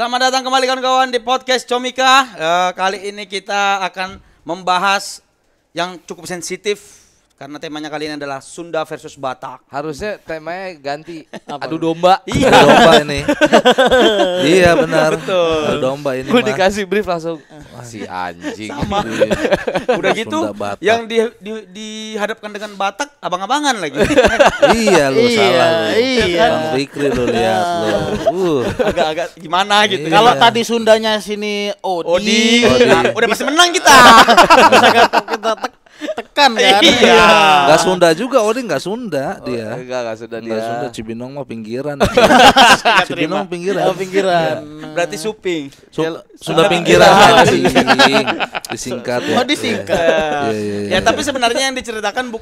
Selamat datang kembali kawan-kawan di podcast Comika. Kali ini kita akan membahas yang cukup sensitif karena temanya kali ini adalah Sunda versus Batak. Harusnya temanya ganti adu domba. Iya. Adu domba ini. Iya benar. Betul. Adu domba ini. Gue dikasih brief langsung. Si anjing. Sama. Udah gitu Sunda Batak. yang dihadapkan dengan Batak abang-abangan lagi. Iya lu salah lu. Iya. Bang Fikri lu lihat lu. Agak-agak gimana gitu. Iya. Kalau tadi Sundanya sini Odi. Odi. Nah, udah pasti menang kita. kita tekan kan. Iya. Enggak Sunda juga, Odi enggak Sunda dia. Enggak sudah dia. Enggak Sunda, Cibinong mah pinggiran. Nggak terima. Cibinong pinggiran. Oh, pinggiran. Berarti suping. Sunda pinggiran anjing. Disingkat ya. Oh, disingkat. Iya, iya, iya. Ya tapi sebenarnya yang diceritakan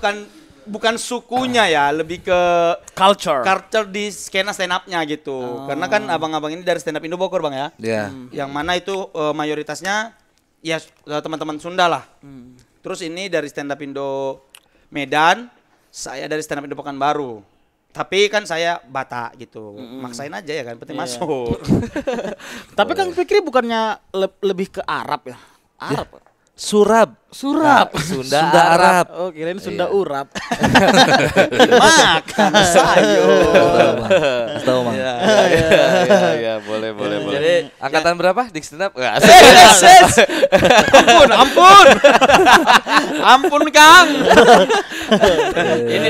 bukan sukunya ya, lebih ke Culture. di skena stand up-nya gitu. Karena kan abang-abang ini dari stand up Indo Bogor, Bang ya. Iya. Yang mana itu mayoritasnya ya teman-teman Sunda lah. Terus ini dari stand up Indo Medan, saya dari stand up Indo Pekanbaru. Tapi kan saya Batak gitu. Maksain aja ya kan, penting Iya. masuk. Tapi Kang Fikri bukannya lebih ke Arab ya? Arab. Surab. Surab. Sunda Arab. Oh, kirain Sunda Urap. Makan sayur. Tahu Mang. Iya, boleh. Jadi Angkatan berapa? Dik stand up? Enggak. Ampun Kang.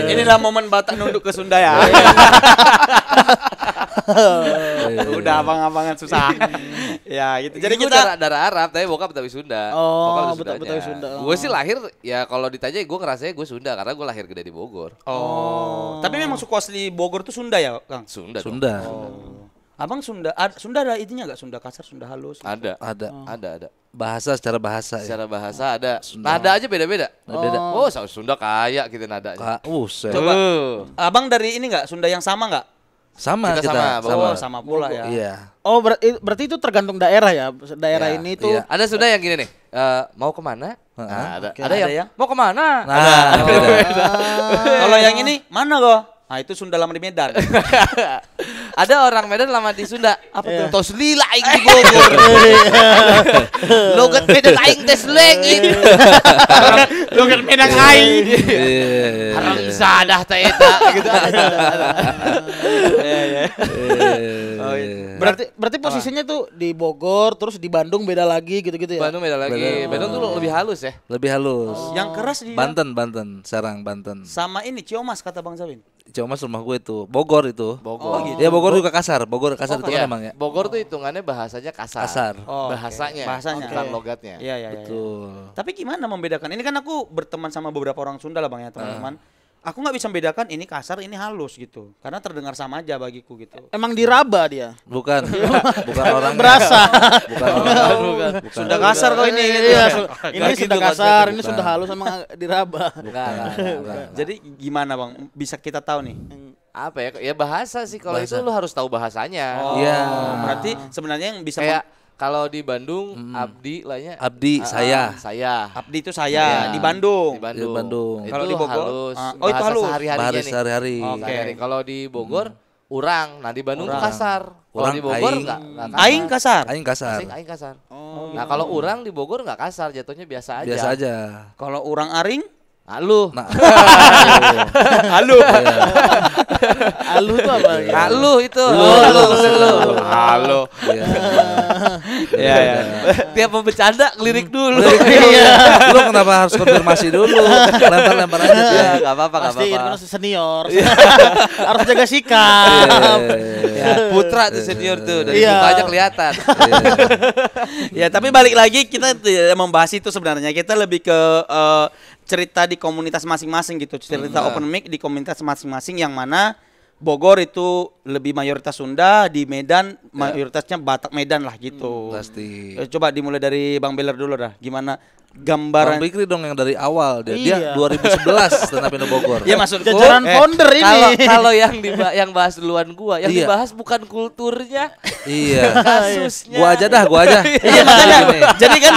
Inilah momen Batak nunduk ke Sunda ya. Udah abang-abangan susah. Ya gitu. Jadi Jadi kita darah Arab, tapi bokap Betawi Sunda. Oh, Bokap Betawi Sunda. Gue sih lahir ya kalau ditanya gue ngerasanya gue Sunda karena gue lahir gede di Bogor. Tapi memang suku asli Bogor tuh Sunda ya, Kang? Sunda. dong. Sunda. Abang Sunda, Sunda ada itunya enggak? Sunda kasar, Sunda halus? Ada. Ada. Bahasa secara bahasa ya. Secara bahasa ada. Nada aja beda-beda. Beda. Oh, Sunda kaya gitu nadanya. Buset. Coba. Abang dari ini enggak? Sunda yang sama enggak? Sama Kita kita. sama, Sama pula ya. Iya. Oh, berarti itu tergantung daerah ya. Daerah Iya, ini tuh iya. Ada Sunda yang gini nih. Mau kemana? Ada. Oke. Ada yang Ada ya? mau kemana? Nah, beda. Kalau yang ini mana kok? Nah, itu Sunda lama di Medan. Ada orang Medan lama di Sunda. Apa Iya. tuh? Tos lila aing di Bogor. Logat Medan aing tes lengit. Logat Medan aing. Iya. Harang sadah ta eta gitu. Oh, iya. berarti posisinya tuh di Bogor terus di Bandung beda lagi gitu-gitu ya. Bandung beda lagi. Bandung tuh lebih halus ya. Lebih halus. Yang keras di Banten, Serang, Banten. sama ini Ciomas kata Bang Zawin. Cuma rumah gue itu Bogor itu. Bogor. gitu. Ya Bogor juga kasar. Bogor kasar itu Iya, kan emang ya. Bogor tuh hitungannya bahasanya kasar. Kasar. Oh, Bahasanya. Bahasanya. Bukan Oke. logatnya. Iya, iya, iya. Betul. Tapi gimana membedakan? Ini kan aku berteman sama beberapa orang Sunda lah Bang ya, teman-teman. Aku nggak bisa membedakan ini kasar, ini halus gitu. Karena terdengar sama aja bagiku gitu. Emang diraba dia. Bukan. Bukan orang Berasa. Bukan orang. Bukan. Sunda kasar kok ini gitu. Iya, ini Nggak sudah gitu kasar, konsepnya. ini sudah halus emang diraba. Bukan. Jadi gimana Bang? Bisa kita tahu nih. Apa ya? Ya bahasa sih. Kalau itu Bahasa. lu harus tahu bahasanya. Oh, Iya. berarti sebenarnya yang bisa Kayak kalau di Bandung Abdi lahnya Abdi, saya. saya Abdi itu saya Iya. di Bandung. di Bandung. Di Bandung. Itu Kalau di Bogor? halus. Oh, itu Bahasa halus. sehari-harinya Baris nih. sehari-hari. Oke. Sehari-hari. Kalau di Bogor urang. Nah di Bandung tuh Urang. kasar. Kalau Urang di Bogor aing. enggak kasar. Aing kasar. Aing kasar. Aing kasar. Oh, Nah kalau urang di Bogor nggak kasar, jatuhnya biasa aja. Biasa aja. Kalau orang aring, Nah, lu. Nah, halo. Alu tuh apa? Nah, lu itu. Lu. Halo. iya. Iya, iya. Tiap mau bercanda ngelirik dulu. Iya. Lu kenapa harus konfirmasi dulu? Lempar-lempar aja. Ya, enggak apa-apa, enggak Pasti apa-apa. kan senior. Harus jaga sikap. Ya, Putra tuh senior tuh dari Iya. mukanya kelihatan. Ya, tapi balik lagi kita tidak membahas itu sebenarnya. Kita lebih ke cerita di komunitas masing-masing gitu. Cerita open mic di komunitas masing-masing yang mana Bogor itu lebih mayoritas Sunda, di Medan mayoritasnya Batak Medan lah gitu. Pasti. Coba dimulai dari Bang Beler dulu dah. Gimana Bang gambaran? Fikri dong yang dari awal dia. Dia Iya. 2011 stand up Indo Bogor. Ya maksudku Jajaran founder ini. Kalau yang bahas duluan gua, yang Iya. dibahas bukan kulturnya, Iya. kasusnya. Gua aja. Iya makanya. Jadi kan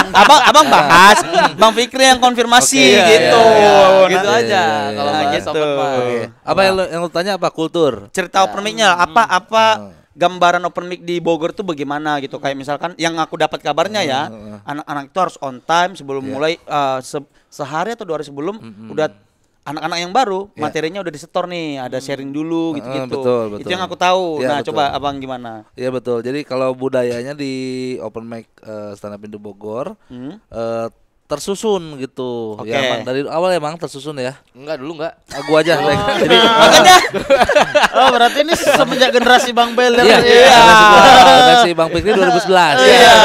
abang bahas, Bang Fikri yang konfirmasi Oke, gitu. Iya, gitu Nah, aja. Kalau Nah, bahas gitu. open mic. Apa yang lu tanya apa kultur? cerita open mic-nya apa gambaran open mic di Bogor tuh bagaimana gitu. Kayak misalkan yang aku dapat kabarnya ya, anak-anak itu harus on time sebelum mulai sehari atau 2 hari sebelum udah anak-anak yang baru materinya udah disetor nih, ada sharing dulu gitu-gitu. Betul. Itu yang aku tahu. Ya, Nah, betul. coba Abang gimana? Iya betul. Jadi kalau budayanya di open mic stand up Indo Bogor tersusun gitu. Oke. Ya emang dari awal emang tersusun ya. Enggak dulu enggak. Gua aja. Jadi Oh, berarti ini semenjak generasi Bang Beler. iya, generasi Bang Fikri 2011. Iya.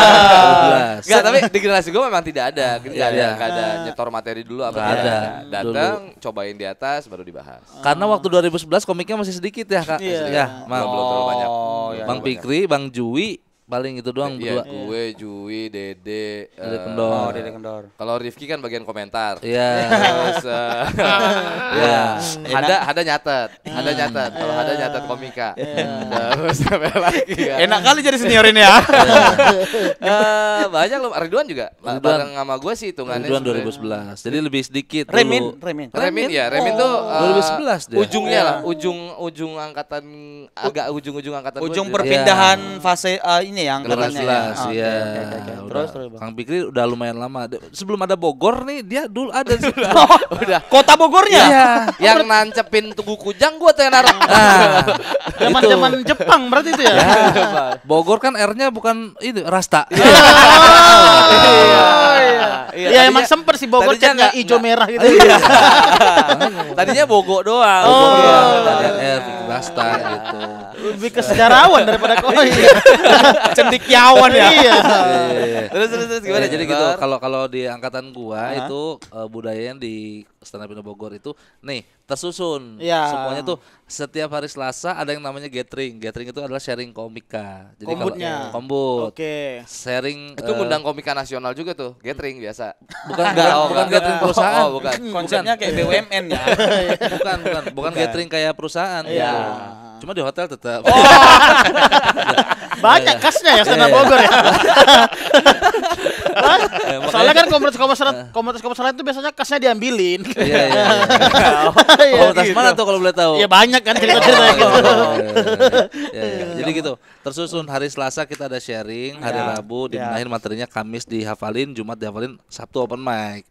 2011. Enggak, tapi di generasi gue memang tidak ada. Kita Iya. enggak ada nyetor materi dulu apa Nggak tidak ada. Datang, cobain di atas baru dibahas. Karena waktu 2011 komiknya masih sedikit ya, Kak. Iya. Ya, Bang. Belum terlalu banyak. ya, Bang Fikri, Bang Jui paling itu doang Iya, berdua. gue, Jui, Dede, Dede Kendor. Oh, Dede Kendor. Kalau Rifki kan bagian komentar. Iya. Terus Iya. Hada nyatet. Kalau Hada nyatet komika. Terus apa lagi ya? Enak kali jadi senior ini ya. Banyak loh, Ridwan juga. Bareng sama gue sih hitungannya. Ridwan sebenarnya. 2011. Jadi lebih sedikit Remin. dulu. Remin tuh 2011 dia. ujungnya lah, ujung angkatan agak ujung angkatan gua Ujung dia. perpindahan fase ini ya angkatannya. 2011 Oke, ya. oke. Udah. Terus Bang. Kang Fikri udah lumayan lama. Sebelum ada Bogor nih dia dulu ada di situ. Udah. Kota Bogornya? Iya. Yang nancepin Tugu Kujang gua tuh yang naruh. Nah, Zaman-zaman Jepang berarti itu ya. Bogor kan R-nya bukan itu Rasta. Iya, emang sempet sih Bogor tadinya catnya nggak- hijau merah gitu. Tadinya Bogo doang. R Rasta gitu. Lebih ke sejarawan daripada koi. Cendikiawan ya. Iya. Terus gimana? Jadi gitu kalau di angkatan gua itu budayanya di stand up Indo Bogor itu nih tersusun. Iya. Semuanya tuh setiap hari Selasa ada yang namanya gathering. Gathering itu adalah sharing komika. Jadi Kombutnya. kombut. Oke. Sharing Itu ngundang komika nasional juga tuh, gathering biasa. bukan gathering perusahaan. Oh, bukan. Konsepnya kayak BUMN ya. bukan gathering kayak perusahaan Iya. gitu. Cuma di hotel tetap. Banyak kasnya ya stand up Bogor ya. Soalnya kan komunitas lain itu biasanya kasnya diambilin. Iya. Iya. Komunitas mana tuh kalau boleh tahu? Iya banyak kan cerita-cerita gitu. Ya. Jadi gitu. Tersusun hari Selasa kita ada sharing, hari Rabu dibenahin materinya, Kamis dihafalin, Jumat dihafalin, Sabtu open mic.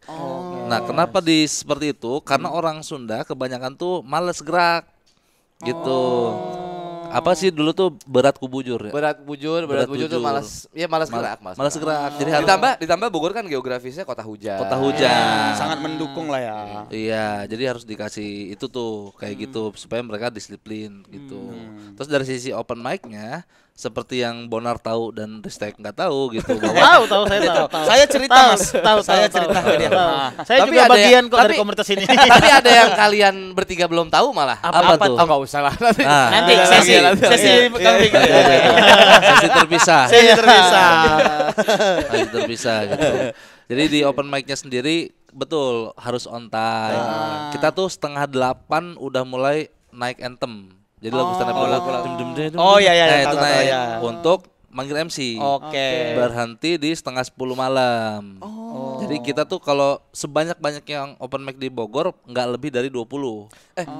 Nah, kenapa seperti itu? Karena orang Sunda kebanyakan tuh males gerak. Gitu. Apa sih dulu tuh berat kubujur ya? Berat bujur tuh malas gerak, Malas gerak. Jadi harus ditambah Bogor kan geografisnya kota hujan. kota hujan. Sangat mendukung lah ya. Iya, jadi harus dikasih itu tuh kayak gitu supaya mereka disiplin gitu. Terus dari sisi open mic-nya seperti yang Bonar tahu dan Ristek nggak tahu gitu bahwa Tahu saya tahu. Saya cerita Tahu, Mas. tahu, Saya tahu, cerita tahu, ke dia. tahu. Ah. Saya Tapi juga ada bagian yang- kok dari tapi- komunitas ini. Tapi ada yang kalian bertiga belum tahu malah. Apa tuh? Oh, enggak usah lah. Nah, Nanti Nanti, sesi Kang Fikri. sesi terpisah. Sesi terpisah. Sesi terpisah gitu. Jadi di open mic-nya sendiri betul harus on time. Kita tuh 7:30 udah mulai naik anthem. Jadi lagu stand up lagu. Oh, iya, iya, Nah, tahu, itu tahu, naik iya. untuk manggil MC. Oke. Berhenti di 9:30 malam. Jadi kita tuh kalau sebanyak-banyak yang open mic di Bogor nggak lebih dari 20.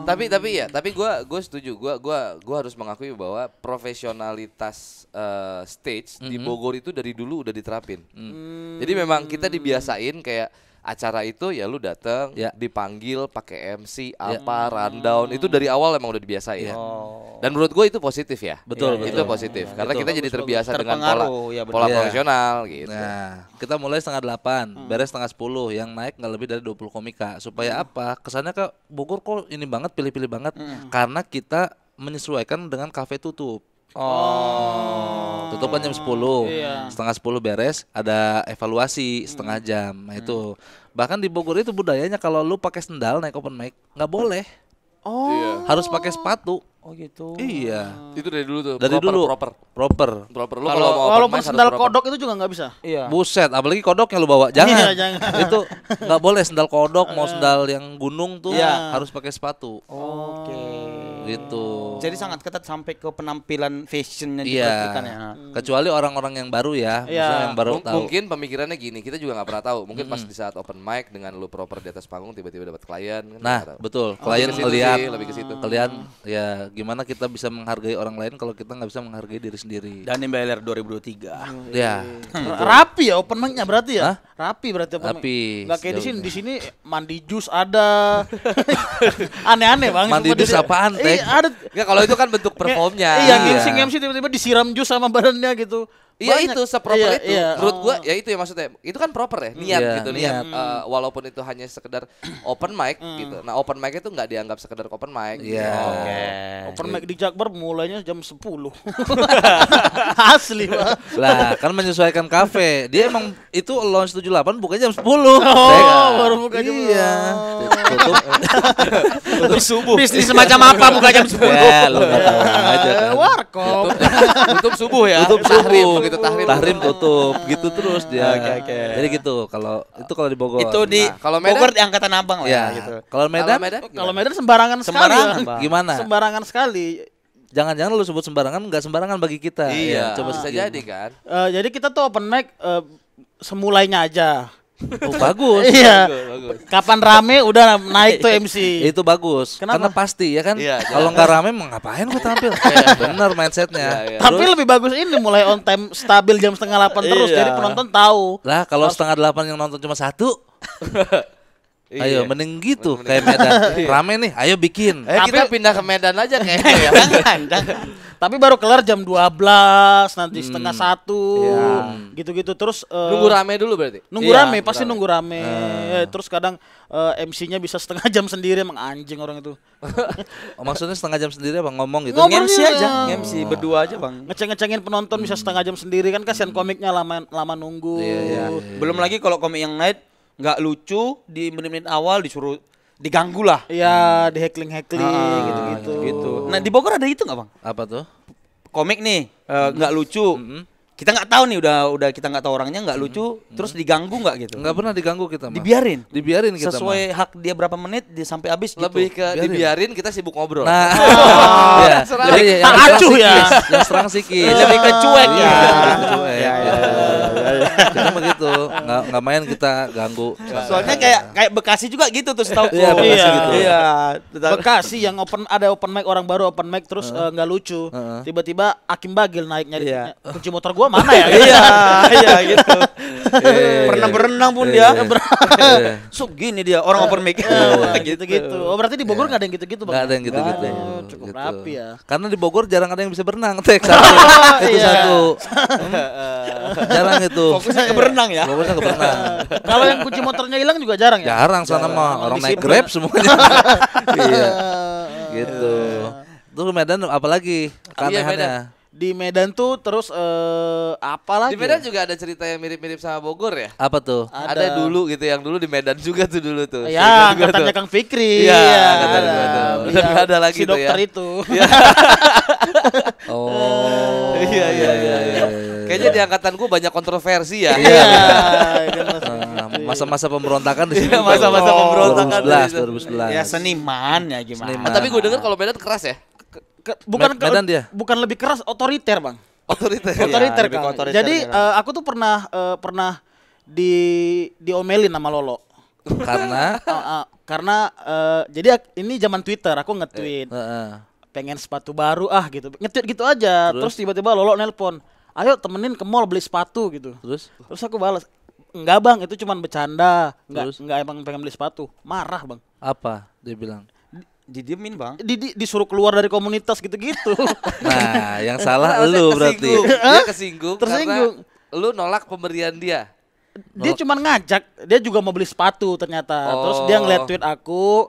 Tapi gue setuju. Gua harus mengakui bahwa profesionalitas stage di Bogor itu dari dulu udah diterapin. Jadi memang kita dibiasain kayak acara itu ya lu datang, Ya. dipanggil pakai MC rundown itu dari awal emang udah dibiasain. Oh. Dan menurut gue itu positif ya. Betul, Itu betul. positif karena Betul. kita jadi terbiasa dengan Terpengaruh, ya benar. pola Iya. profesional gitu. Nah, kita mulai 7:30, beres 7:30, yang naik nggak lebih dari 20 komika. Supaya apa? Kesannya ke Bogor kok ini banget, pilih-pilih banget. Karena kita menyesuaikan dengan kafe tutup. Tutup kan jam 10. Iya. Setengah 10 beres, ada evaluasi setengah jam. Nah, itu. Bahkan di Bogor itu budayanya kalau lu pakai sendal naik open mic nggak boleh. Harus pakai sepatu. Oh gitu. Iya. Itu dari dulu tuh. Dari dulu proper. Proper. Lu kalau mau open Walaupun mic harus sendal proper. kodok itu juga nggak bisa. Iya. Buset, apalagi kodok yang lu bawa. Jangan. Iya, jangan. Itu nggak boleh sendal kodok, mau sendal yang gunung tuh Iya. harus pakai sepatu. Oke. Gitu. Jadi sangat ketat sampai ke penampilan fashionnya Iya. diperhatikan ya. Kecuali orang-orang yang baru ya, maksudnya yang baru tahu. Mungkin pemikirannya gini, kita juga nggak pernah tahu. Mungkin pas di saat open mic dengan lu proper di atas panggung tiba-tiba dapat klien. Kan Nah, nggak tahu. betul. Klien Lebih ke situ ngelihat, sih, lebih ke situ. kalian ya gimana kita bisa menghargai orang lain kalau kita nggak bisa menghargai diri sendiri. Dan Beler 2023. Ya, Rapi ya open mic-nya berarti ya? Hah? Rapi berarti open mic. Rapi. Nggak kayak di Sejauh sini. Di sini mandi jus ada. Aneh-aneh Bang. Mandi Sumpah di jus sini. apaan, Tek? Iya, ada. Nggak, kalau itu kan bentuk performnya. Iya, Iya. MC tiba-tiba disiram jus sama badannya gitu. Iya Banyak. itu seproper Iya, itu. iya. Menurut gua ya itu ya maksudnya. Itu kan proper ya, niat Iya, gitu, niat. walaupun itu hanya sekedar open mic gitu. Nah, open mic itu nggak dianggap sekedar open mic. Iya. Oke. Open mic di Jakbar mulainya jam 10. Asli, Pak. Lah, kan menyesuaikan kafe. Dia emang itu launch 78 bukanya jam 10. Oh, baru buka jam. Iya. Tutup. Tutup subuh. Bisnis semacam apa buka jam 10? Ya, lu enggak tahu aja kan. Warkop. Tutup subuh ya. Tutup tahrim subuh. begitu tahrim. Tahrim tutup gitu terus dia. Oke. Jadi gitu kalau di Bogor. Itu di Nah, kalau Medan- Bogor di angkatan Abang lah ya. ya gitu. Kalau Medan, Kalau Medan sembarangan sekali. Sembarangan, Bang. Bang. gimana? Sembarangan sekali. Jangan-jangan lu sebut sembarangan, enggak sembarangan bagi kita. Iya, Ya, coba bisa sedikit. jadi kan. Jadi kita tuh open mic semulainya aja. Oh, bagus. Iya. Kapan rame udah naik tuh MC. Itu bagus. Kenapa? Karena pasti ya kan. Iya, Kalau nggak rame mau ngapain gua tampil? Bener mindsetnya. Iya, iya. Tapi lebih bagus ini mulai on time stabil jam 7:30 terus Iya. jadi penonton tahu. Lah kalau 7:30 yang nonton cuma 1. Ayo Iya. mending gitu kayak Medan. Rame nih, ayo bikin. Kita pindah ke Medan aja kayaknya ya. Jangan. Tapi baru kelar jam 12, nanti 12:30. Gitu-gitu terus Nunggu rame dulu berarti. nunggu Iya, rame, pasti nunggu rame. Terus kadang MC-nya bisa setengah jam sendiri, emang anjing orang itu. Oh, maksudnya setengah jam sendiri apa ngomong gitu? Ngobrol. MC Iya. aja, MC berdua aja, Bang. Ngeceng-ngecengin penonton bisa setengah jam sendiri kan kasihan komiknya lama nunggu. Iya. Belum lagi kalau komik yang night nggak lucu di menit-menit awal disuruh diganggu lah. Iya, di heckling-heckling gitu-gitu. Gitu. Nah, di Bogor ada itu nggak, Bang? Apa tuh? Komik nih nggak lucu. Kita nggak tahu nih, udah kita nggak tahu orangnya, nggak lucu, terus diganggu nggak gitu? Nggak pernah diganggu kita mah. Dibiarin kita sesuai hak dia berapa menit dia sampai habis gitu. Lebih ke dibiarin kita sibuk ngobrol. Nah, ya. Serang. Jadi yang Tak acuh ya. yang serang psikis. Lebih ke cuek ya. Cuek. Kita begitu, nggak main kita ganggu. Soalnya kayak Bekasi juga gitu tuh setahu Iya, Bekasi Iya. gitu. Iya. Bekasi yang ada open mic, orang baru open mic terus nggak lucu. Tiba-tiba Hakim Bagil naik nyari Iya. kunci motor gua mana ya? Iya gitu. Pernah berenang pun dia. Sok gini dia orang open mic. Gitu-gitu. Oh, berarti di Bogor nggak ada yang gitu-gitu, Bang? Nggak ada yang gitu-gitu. Oh, cukup Gitu. rapi ya. Karena di Bogor jarang ada yang bisa berenang, Tek. Satu. Itu Iya. satu. Jarang itu. Fokusnya ke berenang ya. Fokusnya ke berenang. Kalau yang kunci motornya hilang juga jarang ya? Jarang sana mah orang naik disiplin. Grab semuanya. Iya. Gitu. Terus Medan apalagi keanehannya? Di Medan tuh terus apa lagi? Di Medan juga ada cerita yang mirip-mirip sama Bogor ya. Apa tuh? Ada dulu gitu, yang dulu di Medan juga tuh dulu tuh. Ya, katanya Kang Fikri. Iya, ya, katanya gua tuh. Iya, Udah nggak ada lagi si tuh dokter ya. itu. Oh. Iya. Kayaknya di angkatan gua banyak kontroversi ya. Iya. Nah, masa-masa pemberontakan di sini. Iya, masa-masa pemberontakan di situ. 2011. Ya seniman ya gimana. Seniman. Tapi gue denger kalau Medan keras ya. Medan dia? Bukan lebih keras, otoriter, Bang. Otoriter. Otoriter, lebih Kang. ke otoriter Jadi dia. aku tuh pernah diomelin sama Lolo. Karena Karena jadi ini zaman Twitter, aku nge-tweet Heeh. pengen sepatu baru gitu. Nge-tweet gitu aja. Terus tiba-tiba Lolo nelpon, "Ayo temenin ke mall beli sepatu" gitu. Terus Aku balas, "Enggak, Bang, itu cuman bercanda. Terus? Enggak emang pengen beli sepatu." Marah, Bang. apa dia bilang? Didiemin, Bang. Disuruh keluar dari komunitas gitu-gitu. Nah, yang salah lu berarti. Dia kesinggung Tersinggung. karena lu nolak pemberian dia. Dia cuman ngajak, dia juga mau beli sepatu ternyata. Terus dia ngeliat tweet aku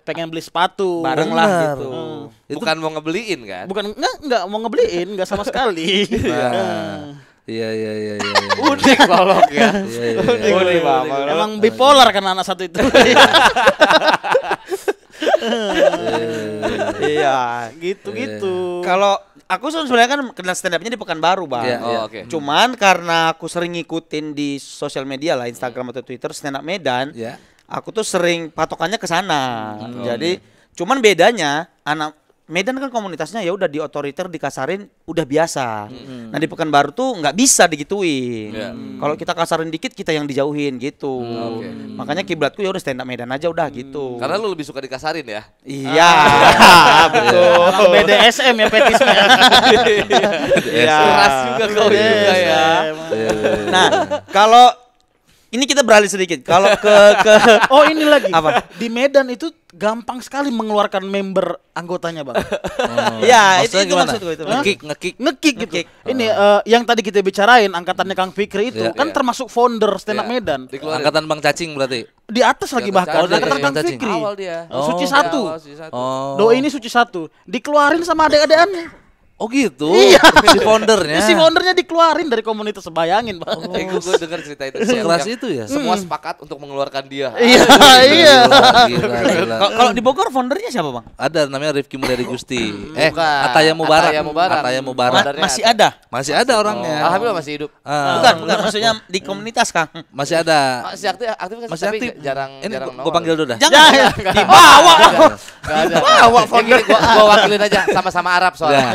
pengen beli sepatu. Bareng lah Benar. gitu. Bukan mau ngebeliin kan? Bukan enggak mau ngebeliin, enggak sama sekali. Nah, iya. Unik lolok ya. Iya. Emang bipolar kan anak satu itu. Iya. Gitu-gitu. Kalau aku sebenarnya kan kenal stand up-nya di Pekanbaru, Bang. Iya, Oh, oke. Cuman karena aku sering ngikutin di sosial media lah, Instagram atau Twitter stand up Medan, Ya. aku tuh sering patokannya ke sana. Jadi cuman bedanya anak Medan kan komunitasnya ya udah di otoriter dikasarin udah biasa. Nah di Pekanbaru tuh nggak bisa digituin. Kalau kita kasarin dikit kita yang dijauhin gitu. Makanya kiblatku ya udah stand up Medan aja udah gitu. Karena lu lebih suka dikasarin ya. Iya, betul. Orang BDSM ya fetisnya. Iya. Keras juga kau juga ya. Nah, kalau ini kita beralih sedikit. Kalau ke Oh ini lagi. Apa? Di Medan itu gampang sekali mengeluarkan member anggotanya bang. ya Maksudnya itu gimana? maksudku itu. Ngekik. Ngekik gitu. Ngekik. Ini yang tadi kita bicarain angkatannya Kang Fikri itu Iya. kan Iya. termasuk founder stand up Iya. Medan. Dikeluarin. Angkatan Bang Cacing berarti. Di atas lagi bahkan Oh, dari angkatan Kang Bang Cacing. Fikri. Awal dia. Suci Iya, satu. awal Suci satu. Oh. Doi ini Suci satu. Dikeluarin sama adik-adikannya. Oh gitu. Iya. Si foundernya. Si foundernya dikeluarin dari komunitas, bayangin bang. Gue denger cerita itu. Sekeras Yang itu ya? Semua sepakat untuk mengeluarkan dia. Iya iya. Gila. Kalau di Bogor foundernya siapa, Bang? Ada namanya Rifki Mudari Gusti. Bukan. Ataya Mubarak. Ataya Mubarak. Ataya Mubarak. Foundernya Masih ada? Masih ada orangnya. Alhamdulillah masih hidup. Ah, Bukan maksudnya di komunitas, Kang. masih ada. Masih aktif kan Masih tapi aktif. jarang Ini jarang gue panggil dulu dah. Jangan dibawa. Dibawa founder. Gua wakilin aja sama-sama Arab soalnya.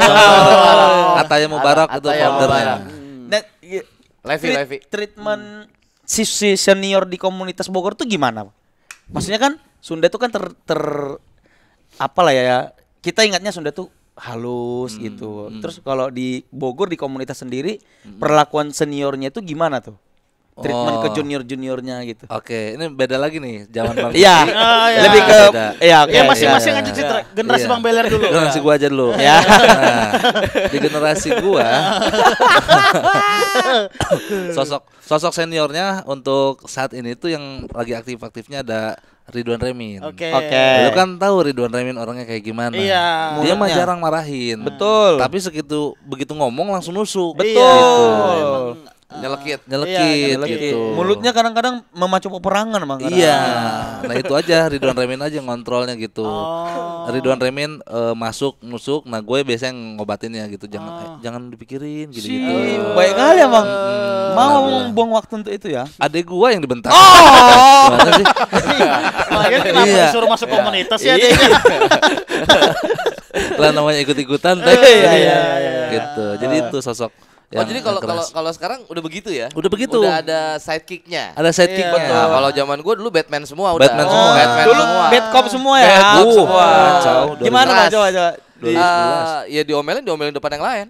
Ataya Mubarak itu Ataya foundernya. Mubarak. Dan Levi. treatment si senior di komunitas Bogor tuh gimana? Maksudnya kan Sunda tuh kan apa lah ya, kita ingatnya Sunda tuh halus gitu. Terus kalau di Bogor di komunitas sendiri perlakuan seniornya itu gimana tuh? Treatment ke junior-juniornya gitu. Oke, ini beda lagi nih zaman Bang Iya. Gusti. iya. Lebih ke Beda. iya oke. Ya masing-masing iya. aja cerita generasi Iya. Bang Beler dulu. Generasi gua aja dulu. Ya. Nah, di generasi gua sosok seniornya untuk saat ini tuh yang lagi aktif-aktifnya ada Ridwan Remin. Oke. Oke. Lu kan tahu Ridwan Remin orangnya kayak gimana. Iya. Dia mah Mulutnya. jarang marahin. Betul. Tapi begitu ngomong langsung nusuk. Betul. Gitu. Nyelekit. Nyelekit nyelekit. gitu. Mulutnya kadang-kadang memacu peperangan, Bang. Iya. Nah itu aja Ridwan Remin aja ngontrolnya gitu. Oh. Ridwan Remin masuk nusuk, nah gue biasanya ngobatinnya gitu. Jangan dipikirin gitu. Baik kali ya, Bang. Mau buang waktu untuk itu ya. Adek gue yang dibentak. Oh. Gimana sih? Makanya kenapa Iya. disuruh masuk komunitas ya adiknya? Lah namanya ikut-ikutan. Iya. Gitu. Jadi itu sosok. Oh yang jadi kalau keras. sekarang udah begitu ya? Udah begitu. Udah ada sidekicknya. Ada sidekicknya. Nah, kalau zaman gue dulu Batman semua udah. Batman semua. Batman Dulu semua. bad cop semua ya. Bad cop semua. Kacau. Gimana, Bang? Coba. 2011. Ya diomelin depan yang lain.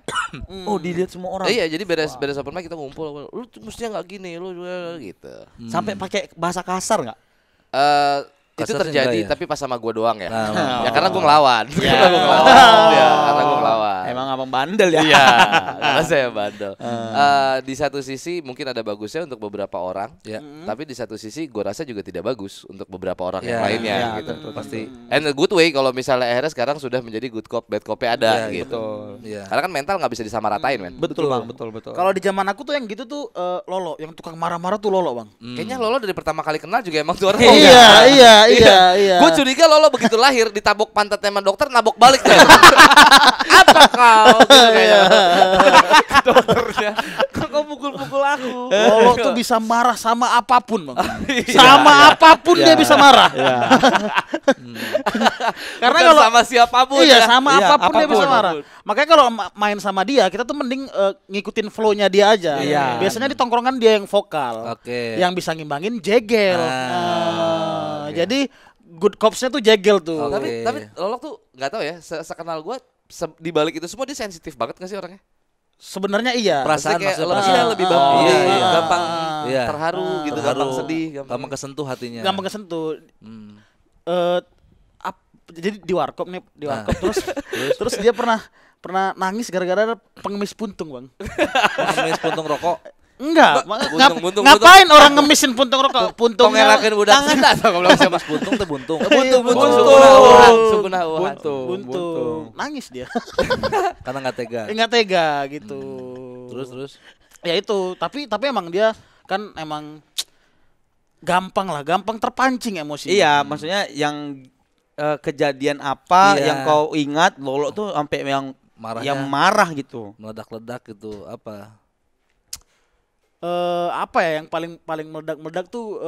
Oh, dilihat semua orang. Iya, jadi beres open mic kita ngumpul. Lu tuh mestinya nggak gini, lu gitu. Sampai pakai bahasa kasar enggak? Itu Kasarnya terjadi enggak ya? tapi pas sama gue doang ya. Nah, Ya karena gue ngelawan. Ya. Karena gue ngelawan. Ya, karena gue ngelawan. Emang abang bandel ya. Iya, karena saya bandel. Di satu sisi mungkin ada bagusnya untuk beberapa orang, Ya. tapi di satu sisi gue rasa juga tidak bagus untuk beberapa orang Ya, yang lainnya ya, gitu. betul, pasti. And a good way kalau misalnya akhirnya sekarang sudah menjadi good cop, bad copnya ada Ya, gitu. Betul. Iya. Karena kan mental nggak bisa disamaratain, men. Betul, Bang, betul. Kalau di zaman aku tuh yang gitu tuh Lolo, yang tukang marah-marah tuh Lolo bang. Kayaknya Lolo dari pertama kali kenal juga emang tuh orang. Iya. Gue curiga Lolo begitu lahir ditabok pantat teman dokter, nabok balik deh. Apa kau? Gitu kayaknya. Dokternya, kok kau pukul-pukul aku? Lolo tuh bisa marah sama apapun bang. Sama apapun dia bisa marah. Karena Bukan kalau sama siapapun iya ya. sama Iya, apapun dia bisa apapun. marah. Makanya kalau main sama dia kita tuh mending ngikutin flow-nya dia aja. Iya. Biasanya di tongkrongan dia yang vokal. Oke. Yang bisa ngimbangin jegel. Oke. Jadi good cops-nya tuh jegel tuh. Oke. Tapi Lolok tuh nggak tahu ya, sekenal gue di balik itu semua dia sensitif banget nggak sih orangnya? Sebenarnya iya. Perasaan Maksudnya kayak maksudnya lebih, perasaan. lebih Oh, gampang, iya, iya. gampang Iya. terharu gitu, Terharu, gampang sedih, gampang kesentuh hatinya. Gampang kesentuh. Hmm. Jadi di warkop nih, terus dia pernah nangis gara-gara ada pengemis puntung, Bang. Pengemis puntung rokok. Enggak, buntung, ngapain orang ngemisin puntung rokok? Puntungnya Pengelakan budak kita atau kalau siapa? Puntung teh buntung. Buntung, Sukunah Wuhan. buntung. Nangis dia. Karena nggak tega. Enggak tega gitu. Terus. Ya itu, tapi emang dia kan emang gampang terpancing emosi. Iya, maksudnya yang kejadian apa Iya. yang kau ingat Lolo tuh sampai yang Marahnya. yang marah gitu. Meledak-ledak gitu apa? Apa ya yang paling meledak tuh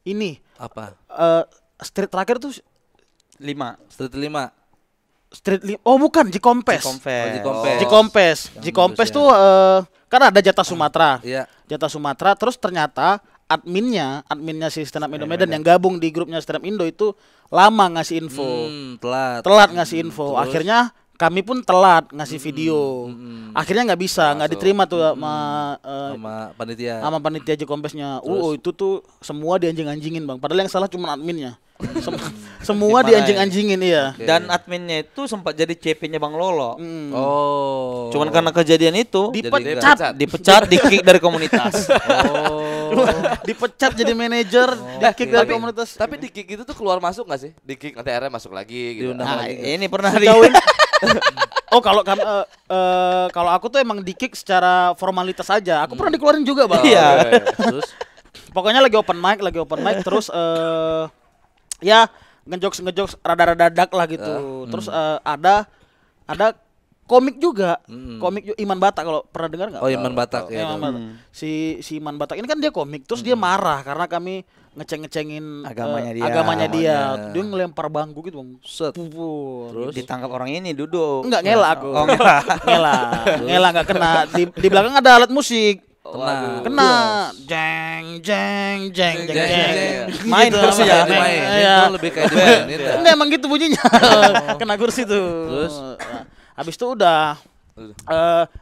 ini Apa? street terakhir tuh 5. Street 5. Oh bukan, Jikompes. Jikompes tuh kan ada Jatah Sumatera. Iya. Jatah Sumatera, terus ternyata adminnya si Stand Up Indo Medan yang gabung di grupnya Stand Up Indo itu lama ngasih info. Telat ngasih info. Akhirnya kami pun telat ngasih video. Akhirnya nggak bisa, nggak diterima tuh sama panitia Jikompesnya. Itu tuh semua dianjing-anjingin bang. Padahal yang salah cuma adminnya. Semua dianjing-anjingin iya. Dan adminnya itu sempat jadi CP-nya Bang Lolo. Oh. Cuman karena kejadian itu dipecat, di-kick dari komunitas. dipecat jadi manajer, di-kick dari komunitas. Tapi di-kick itu tuh keluar masuk nggak sih? Di-kick nanti akhirnya masuk lagi gitu. Nah, ini pernah Oh kalau aku tuh emang di-kick secara formalitas aja. Aku pernah dikeluarin juga bang. Iya. Terus pokoknya lagi open mic terus ya ngejokes rada-rada dark lah gitu. Terus ada komik juga. Komik Iman Batak, kalau pernah dengar nggak? Oh, Iman Batak ya. Iman Batak. Si Iman Batak ini kan dia komik, terus dia marah karena kami ngecengin agamanya dia. Dia ngelempar bangku gitu bang. Terus ditangkap orang ini duduk. Enggak, ngelak aku. Ngelak enggak kena. Di belakang ada alat musik. Kena. Jeng. Main kursi ya. Itu lebih kayak dimainin. Enggak, emang gitu bunyinya. Kena kursi tuh. Terus habis itu udah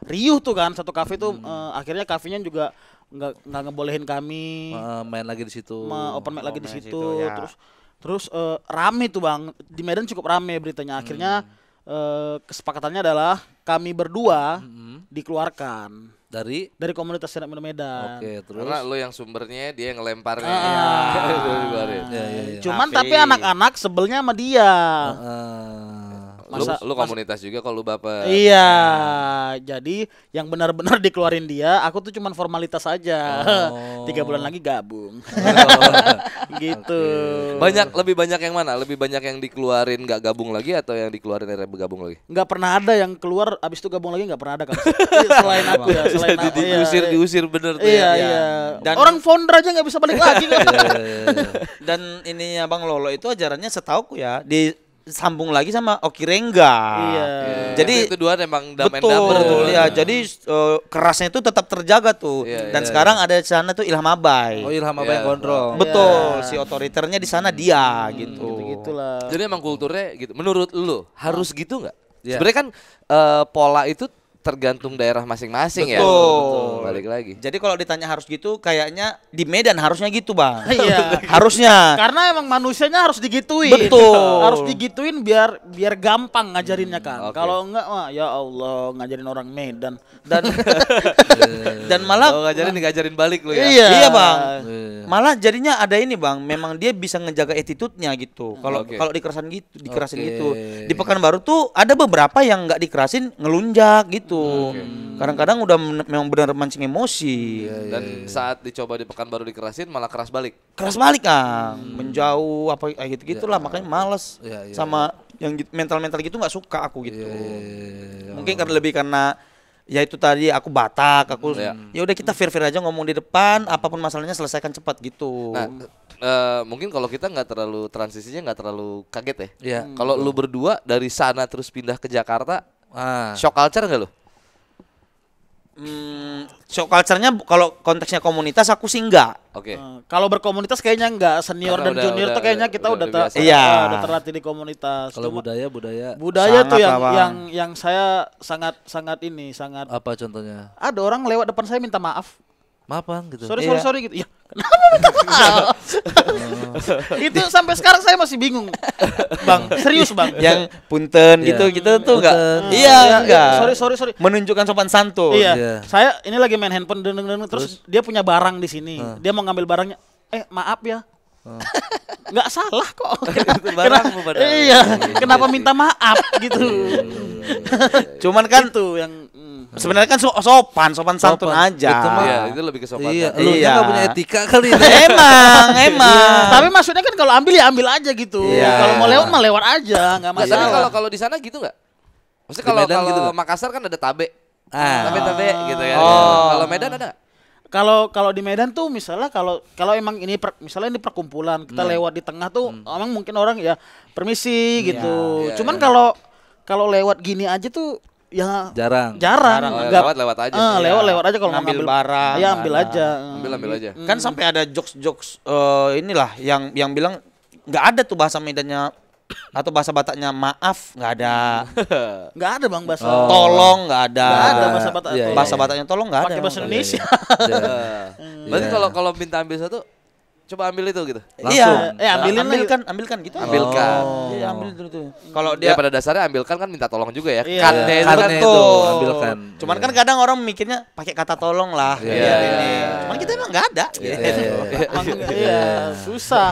riuh tuh kan satu kafe tuh. Akhirnya kafenya juga nggak ngebolehin kami main lagi di situ. Open mic lagi di situ. Terus rame tuh bang. Di Medan cukup rame beritanya. Akhirnya kesepakatannya adalah kami berdua dikeluarkan dari komunitas Stand Up Indo Medan. Oke, terus karena lo yang sumbernya, dia yang ngelemparnya. Cuman tapi anak-anak sebelnya sama dia. Lu komunitas juga kalau lu baper. Iya, jadi yang benar-benar dikeluarin dia, aku tuh cuman formalitas aja. 3 bulan lagi gabung. Gitu. Lebih banyak yang mana? Lebih banyak yang dikeluarin nggak gabung lagi atau yang dikeluarin akhirnya bergabung lagi? Nggak pernah ada yang keluar abis itu gabung lagi, nggak pernah ada kan? Selain aku ya, selain aku. Diusir bener tuh. Iya. Dan orang founder aja nggak bisa balik lagi kan? Dan ininya Bang Lolo itu ajarannya setauku ya disambung lagi sama Oki Rengga. Iya. Jadi itu dua emang betul ya. Jadi kerasnya itu tetap terjaga tuh. Dan sekarang ada di sana tuh Ilham Abai. Oh, Ilham Abai yang gondrong. Betul, si otoriternya di sana dia gitu. Gitulah. Jadi emang kulturnya gitu. Menurut lu harus gitu nggak? Yeah. Sebenarnya kan pola itu tergantung daerah masing-masing ya. Betul. Balik lagi. Jadi kalau ditanya harus gitu, kayaknya di Medan harusnya gitu bang. Iya. Harusnya. Karena emang manusianya harus digituin. Betul. Harus digituin biar gampang ngajarinnya kan. Oke. Kalau enggak mah ya Allah ngajarin orang Medan. Dan malah ngajarin balik lu ya. Iya bang. Malah jadinya ada ini bang. Memang dia bisa ngejaga attitude-nya gitu. Kalau dikerasin gitu. Di Pekanbaru tuh ada beberapa yang nggak dikerasin ngelunjak gitu. Kadang-kadang udah memang benar mancing emosi. Dan saat dicoba di Pekanbaru dikerasin malah keras balik. Keras balik Kang. Menjauh apa gitu-gitulah, makanya males. Sama yang mental-mental gitu nggak suka aku gitu. Mungkin karena ya itu tadi aku Batak, ya udah kita fair-fair aja ngomong di depan, apapun masalahnya selesaikan cepat gitu. Nah, mungkin kalau kita nggak terlalu transisinya nggak terlalu kaget ya. Iya. Kalau lu berdua dari sana terus pindah ke Jakarta, shock culture nggak lu? Shock culture-nya kalau konteksnya komunitas aku sih enggak. Oke. Kalau berkomunitas kayaknya enggak. Senior Karena dan junior tuh kayaknya kita udah biasa. Iya. terlatih di komunitas. Kalau Cuma budaya tuh Sangat, yang saya sangat apa contohnya? ada orang lewat depan saya minta maaf. Maaf bang gitu. Sorry gitu. Ya, kenapa minta maaf? Itu sampai sekarang saya masih bingung. Bang, serius Bang. Yang punten gitu tuh enggak. Iya, enggak. Sorry. Menunjukkan sopan santun. Iya. Saya ini lagi main handphone terus dia punya barang di sini. Dia mau ngambil barangnya. Maaf ya. Nggak salah kok. Barangmu padahal. Iya. Kenapa minta maaf gitu. Cuman kan itu yang sebenarnya kan sopan santun aja. Itu lebih ke sopan. Iya, lu Iya. nggak punya etika kali ini. Emang. Tapi maksudnya kan kalau ambil ya ambil aja gitu. Iya. Kalau mau lewat mah lewat aja, nggak Tapi masalah. kalau di sana gitu nggak? Maksudnya Di kalau Medan gitu nggak? Makassar kan ada tabe. Ah. Tabe gitu ya. Oh. Kalau Medan ada nggak? Kalau di Medan tuh misalnya kalau emang ini misalnya ini perkumpulan kita lewat di tengah tuh emang mungkin orang ya permisi gitu. Iya, Cuman iya. kalau lewat gini aja tuh ya Jarang. Nggak- Lewat aja. lewat aja kalau mau Ngambil ngambil barang, ya ambil ada. aja. Ambil aja. Kan sampai ada jokes inilah yang bilang nggak ada tuh bahasa Medannya atau bahasa Bataknya maaf, nggak ada. Nggak ada Bang bahasa. Tolong nggak ada. Nggak ada bahasa Batak. Iya, Bahasa Bataknya tolong nggak ada. Pakai bahasa Indonesia. Berarti kalau minta ambil satu, coba ambil itu gitu. Iya, ambilkan gitu. Ambilkan. Iya, ambil dulu tuh. Kalau Dia dia pada dasarnya ambilkan kan minta tolong juga ya. Iya. Kannya itu kan Kannya itu Betul. ambilkan. Cuman kan kadang orang mikirnya pakai kata tolong lah. Iya. biar ini. Cuman kita emang nggak ada. Iya, susah.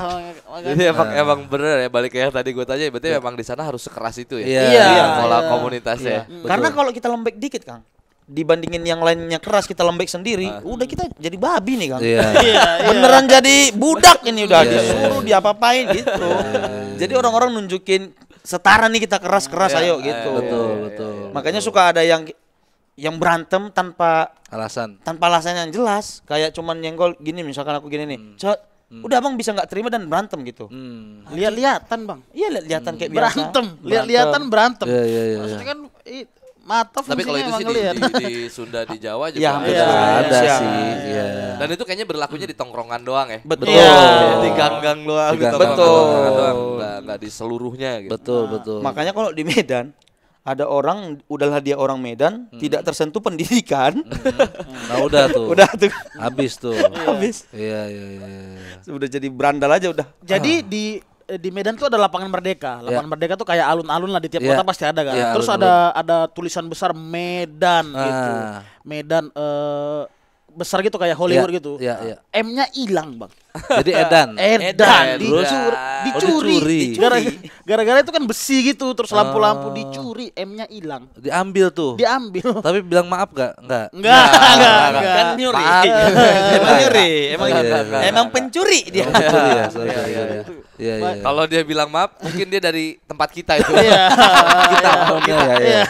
Jadi emang bener ya balik ke yang tadi gue tanya, berarti memang di sana harus sekeras itu ya. Iya. Pola Iya. komunitasnya. Karena kalau kita lembek dikit, Kang, dibandingin yang lainnya keras, kita lembek sendiri, udah kita jadi babi nih, Kang. Iya. Beneran jadi budak ini udah Iya, disuruh diapa-apain gitu. Jadi orang-orang nunjukin setara nih kita keras-keras ayo gitu. Betul. Makanya suka ada yang berantem tanpa Alasan. alasan yang jelas, kayak cuman nyenggol gini, misalkan aku gini nih. Udah Abang bisa nggak terima dan berantem gitu. Lihat-lihatan Bang. Iya, lihat-lihatan kayak biasa. Berantem, lihat-lihatan berantem. Iya. Maksudnya kan mata Tapi kalau itu fungsinya sih emang ngelihat. di Sunda, di Jawa juga Iya, ada. hampir Iya. semua Ada Indonesia. sih. Iya. Dan itu kayaknya berlakunya di tongkrongan doang ya. Betul. Iya. Di gang-gang doang, Di gang-gang tongkrongan doang. doang. Nggak di seluruhnya gitu. Betul. Makanya kalau di Medan ada orang, udahlah dia orang Medan, tidak tersentuh pendidikan. Nah udah tuh. Udah tuh Habis tuh. habis. Iya. Udah jadi berandal aja udah. Jadi di Medan tuh ada lapangan Merdeka. Lapangan Merdeka tuh kayak alun-alun lah, di tiap Iya. kota pasti ada kan. Iya, Terus alun-alun. ada tulisan besar Medan gitu. Medan besar gitu kayak Hollywood Iya, gitu. iya. M-nya hilang, Bang. Jadi Edan. Edan Terus? dicuri. dicuri. Gara-gara itu kan besi gitu, terus lampu-lampu dicuri, M-nya hilang. Diambil tuh. Diambil. Tapi bilang maaf gak? Enggak. Enggak. Kan nyuri. Maaf. Emang nyuri. Emang Iya. emang pencuri dia. Betul ya. Iya. Kalau dia bilang maaf, mungkin dia dari tempat kita itu. Iya. Kita ngomongnya ya.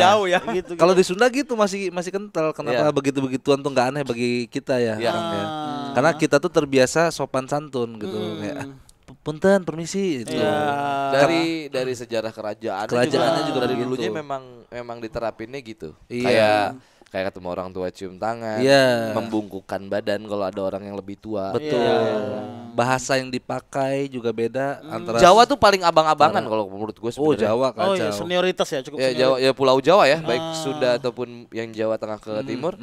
Jauh ya. Gitu. Kalau di Sunda gitu masih kental. Kenapa Iya. begitu-begituan tuh nggak aneh bagi kita ya? Iya. Bang, ya. Karena kita tuh terbiasa sopan santun gitu. Kayak punten, permisi gitu. Iya. Dari sejarah Kerajaannya juga dari gitu. dulunya memang diterapinnya gitu. Iya. Kayak ketemu orang tua cium tangan, Iya. membungkukkan badan kalau ada orang yang lebih tua. Betul. Iya. Bahasa yang dipakai juga beda antara Jawa tuh paling abang-abangan kalau menurut gue Oh, sebenarnya. Jawa Oh iya, kacau. senioritas ya, cukup Ya senioritas. Jawa, ya Pulau Jawa ya, baik Sunda ataupun yang Jawa Tengah ke Timur,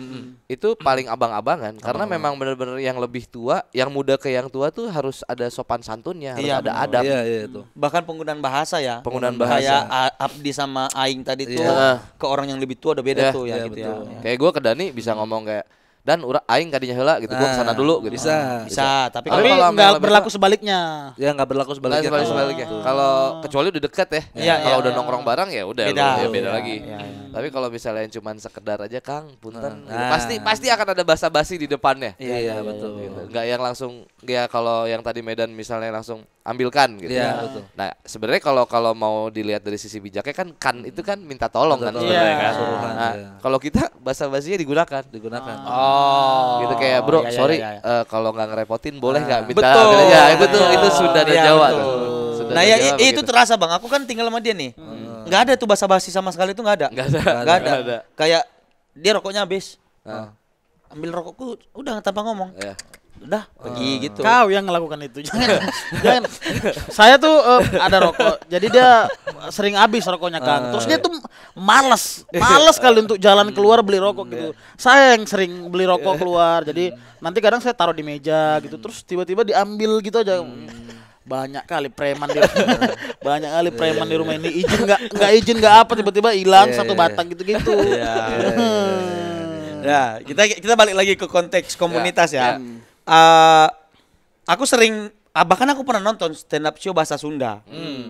itu paling abang-abangan karena memang benar-benar yang lebih tua, yang muda ke yang tua tuh harus ada sopan santunnya, harus Iya, ada benar. adab. Iya itu. Bahkan penggunaan bahasa ya. Penggunaan bahasa. Kayak Abdi sama Aing tadi tuh Iya. ke orang yang lebih tua udah beda Iya, tuh ya iya, gitu betul. ya. Kayak gue ke Dani bisa ngomong kayak dan aing kadinya heula gitu, gue kesana dulu gitu. Bisa, tapi Tapi Tapi kalau nggak sama yang berlaku lebih sebaliknya. Ya nggak berlaku sebaliknya. Sebaliknya. Kalau kecuali udah dekat ya. Iya, Kalau iya, udah iya. nongkrong bareng ya udah Beda. ya beda Iya, lagi. iya, iya. Tapi kalau misalnya yang cuman sekedar aja Kang, punten. gitu. Nah. Pasti akan ada basa-basi di depannya. Iya, betul. Gitu. Nggak yang langsung ya kalau yang tadi Medan misalnya langsung ambilkan gitu. Iya, betul. Nah, sebenarnya kalau mau dilihat dari sisi bijaknya kan itu kan minta tolong kan Minta sebenarnya tolong. kan. Suruhan, Nah, iya. kalau kita basa-basinya digunakan. Oh. Gitu kayak bro, iya, iya, sorry iya, iya. kalau nggak ngerepotin boleh nggak minta Betul. ya itu Sunda dan Iya, Jawa betul. tuh. Sunda Nah dan ya Jawa itu begitu. terasa Bang, aku kan tinggal sama dia nih. Nggak ada tuh basa-basi sama sekali tuh nggak ada. Nggak ada. Nggak ada. Nggak ada. Kayak dia rokoknya habis. Nah, Ambil rokokku udah tanpa ngomong. ya. Udah pergi gitu. Kau yang melakukan itu. Jangan. Saya tuh ada rokok. Jadi dia sering habis rokoknya Kang. Terus dia tuh malas kali untuk jalan keluar beli rokok gitu. Saya yang sering beli rokok keluar. Jadi nanti kadang saya taruh di meja gitu. Terus tiba-tiba diambil gitu aja. Banyak kali preman di rumah. Banyak kali preman di rumah ini izin nggak apa tiba-tiba hilang satu batang gitu-gitu. Ya, kita balik lagi ke konteks komunitas ya. Ya. Aku sering bahkan aku pernah nonton stand up show bahasa Sunda.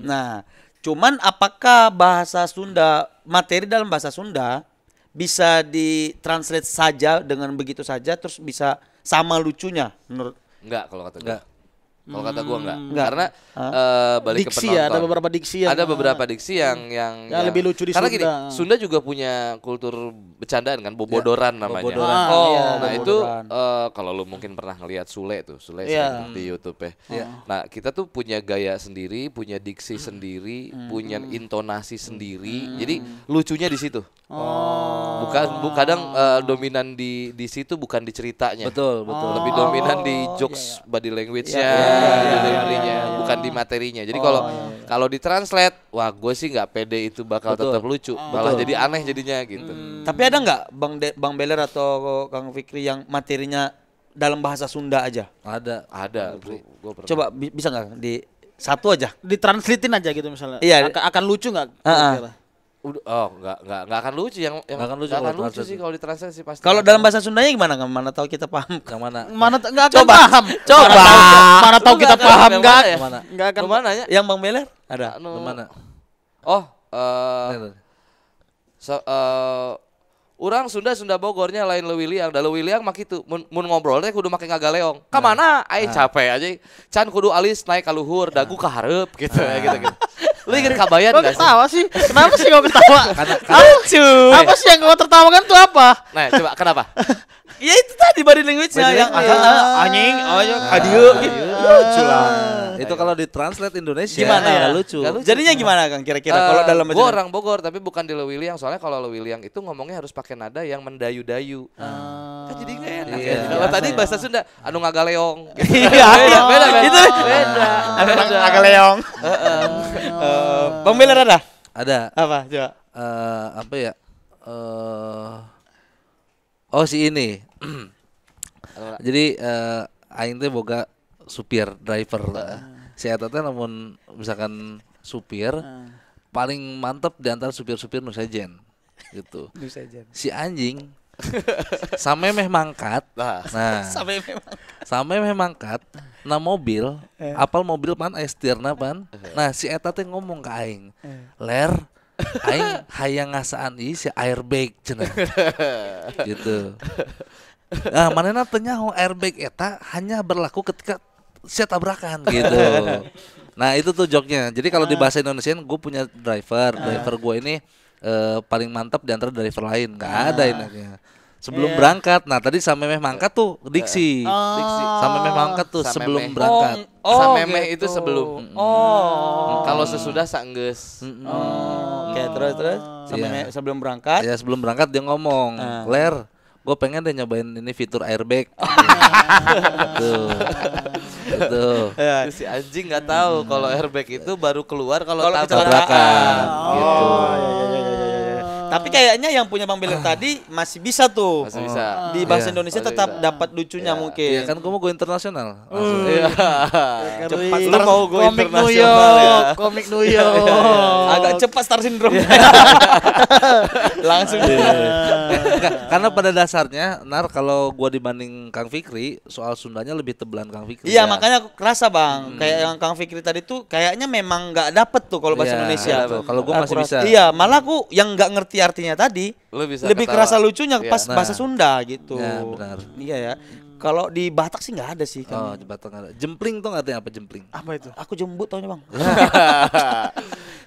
Nah, cuman apakah bahasa Sunda, materi dalam bahasa Sunda bisa ditranslate saja dengan begitu saja terus bisa sama lucunya menurut Enggak kalau kata gue. Enggak. Kalau kata gua enggak. Enggak. Karena balik Diksi ke penonton. ya, ada beberapa diksi yang Ada beberapa diksi yang lebih lucu di karena Sunda. gini, Sunda juga punya kultur bercandaan kan, bobodoran namanya. bobodoran. iya. Nah itu bobodoran. kalau lu mungkin pernah ngelihat Sule Iya. sering di YouTube ya. Nah kita tuh punya gaya sendiri, punya diksi sendiri, punya intonasi sendiri. Jadi lucunya di situ. Bukan kadang dominan di situ bukan di ceritanya. Betul. Lebih dominan di jokes body language-nya, delivery-nya, bukan di materinya. Jadi kalau ditranslate, wah gue sih nggak pede itu bakal tetap lucu, malah jadi aneh jadinya gitu. Tapi ada nggak Bang Beler atau Kang Fikri yang materinya dalam bahasa Sunda aja? Ada. Gua pernah. Coba bisa nggak di satu aja? ditranslatein aja gitu misalnya. Iya. Akan lucu nggak? Heeh. Nggak akan lucu yang Nggak akan lucu nggak kalau akan lucu translate. sih kalau ditranslate sih pasti. Kalau dalam bahasa Sundanya gimana? Mana tahu kita paham? Yang mana? Mana nggak akan Coba. paham. Coba. Mana tahu kita Nggak, paham yang nggak? mana ya? Mana? Nggak akan. Mana ya? Yang Bang Beler ada. Yang mana? Oh, Ini. urang Sunda Bogornya lain leuwiliang, da leuwiliang mah kitu. Mun ngobrol teh kudu make ngagaleong. Ka mana? Ai capek aja. Can kudu alis naik ka luhur, dagu ka hareup gitu ya gitu. Lu ingin kabayan Kok enggak sih? ketawa sih? Kenapa sih kau ketawa? Lucu. Apa sih yang kau tertawakan tuh apa? Nah, coba kenapa? Ya itu tadi body language-nya Body yang language. anjing, adieu gitu. Lucu lah. Itu kalau ditranslate Indonesia Gimana ya? nggak lucu. Nggak lucu. Jadinya gimana Kang kira-kira kalau dalam Gua orang Bogor tapi bukan di Leuwiliang, soalnya kalau Leuwiliang itu ngomongnya harus pakai nada yang mendayu-dayu. Kan jadi nggak enak. Iya. Kalau tadi bahasa Sunda anu ngagaleong. Iya, beda. Itu Beda. agak leong. Bang Beler ada? Ada Apa? Coba. apa ya? Oh si ini. Jadi aing teh boga supir driver. Si eta teh namun misalkan supir paling mantep di antara supir-supir nu sejen gitu. Si anjing sampai mangkat. Nah, sampai mangkat na mobil, apal mobil pan aya setirna pan. Nah, si eta teh ngomong ka aing. Ler, aing hayang ngasaan ieu si airbag cenah. Gitu. Nah, manehna teu nyaho airbag eta hanya berlaku ketika saya tabrakan gitu. Nah, itu tuh joknya. Jadi kalau di bahasa Indonesia gue punya driver gue ini paling mantap di antara driver lain. Enggak ada enaknya. Sebelum berangkat. Nah, tadi sampai mangkat tuh diksi. Diksi. Sampai mangkat tuh sebelum berangkat. Samemeh itu gitu. sebelum. Kalau sesudah saenggeus. Oke, terus sampai sebelum berangkat. Ya, sebelum berangkat dia ngomong, "Ler, gue pengen deh nyobain ini fitur airbag." Tuh. Tuh. Terus si anjing nggak tahu kalau airbag itu baru keluar kalau Kalau tabrakan. Gitu. Tapi kayaknya yang punya Bang Beler tadi masih bisa tuh. Masih bisa. Di bahasa Iya. Indonesia Masih tetap bisa. dapat lucunya Iya mungkin. kan gue mau go internasional. Iya. Cepat Lu mau go Komik New internasional York, ya. komik New York. Agak cepat star syndrome. Langsung. Karena pada dasarnya, kalau gua dibanding Kang Fikri, soal Sundanya lebih tebelan Kang Fikri. Iya, makanya aku kerasa Bang, kayak yang Kang Fikri tadi tuh kayaknya memang nggak dapet tuh kalau bahasa Iya, Indonesia. nggak dapet. Kalau gua masih Aku bisa. Iya, malah aku yang nggak ngerti artinya tadi Lu bisa lebih ketawa. kerasa lucunya Iya. pas bahasa Sunda gitu. Ya, benar. Iya ya. Kalau di Batak sih nggak ada sih Oh, kan. jembatan ada. Jempling tuh artinya apa jempling? Apa itu? Aku jembut taunya Bang.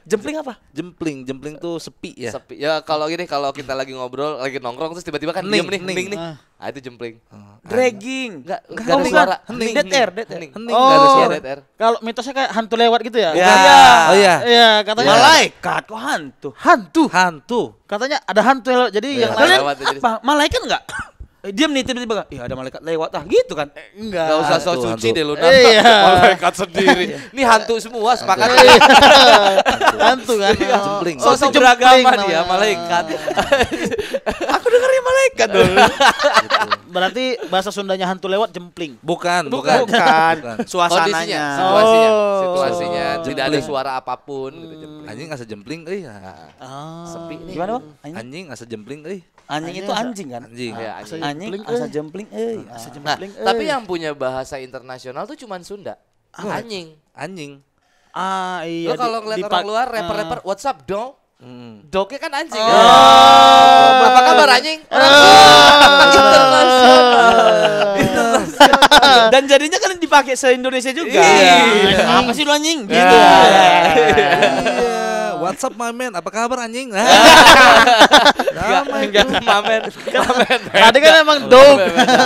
Jempling apa? Jempling tuh sepi ya. Sepi. Ya kalau gini, kalau kita lagi ngobrol, lagi nongkrong terus tiba-tiba kan Hening, diem nih, hening. nih. Ah itu jempling. Dragging. Enggak Enggak, ada bukan. suara. Hening. Dead air, dead air. Hening. Hening nggak ada Oh. suara. Dead air. Kalau mitosnya kayak hantu lewat gitu ya? Ya. Oh iya. Iya, katanya Malaikat kok hantu. hantu. Hantu. Katanya ada hantu yang lewat. Jadi Iya. yang lain Kalian lewat jadi- apa? Malaikat enggak? Diam nih tiba-tiba. Iya ada malaikat lewat. Gitu kan. enggak. Gak usah Hantu, so suci hantu. deh lu. Iya. Malaikat sendiri. Ini hantu semua sepakat. Hantu kan. Jempling. Oh, Sosok itu beragama jempling dia, namanya. malaikat. Aku dengerin malaikat dulu. Berarti bahasa Sundanya hantu lewat jempling. Bukan. Bukan. Kondisinya, Suasananya. situasinya, Oh. situasinya tidak ada Jempling. suara apapun gitu jempling. Anjing asa jempling euy. Sepi nih. Gimana Bang? Anjing, Anjing asa jempling euy. anjing itu anjing kan? Anjing. Iya, anjing. Anjing Jempling, asa jempling Asa Nah, jempling. tapi yang punya bahasa internasional tuh cuman Sunda. Anjing. Anjing. Iya. Lo kalau ngeliat orang luar rapper-rapper WhatsApp dong. Dognya kan anjing. Apa kabar anjing? Internasional. Dan jadinya kan dipakai se-Indonesia juga. Iya. Apa sih lu anjing? Gitu. Iya. WhatsApp mamen, apa kabar anjing? Enggak mamen. Tadi kan emang dog.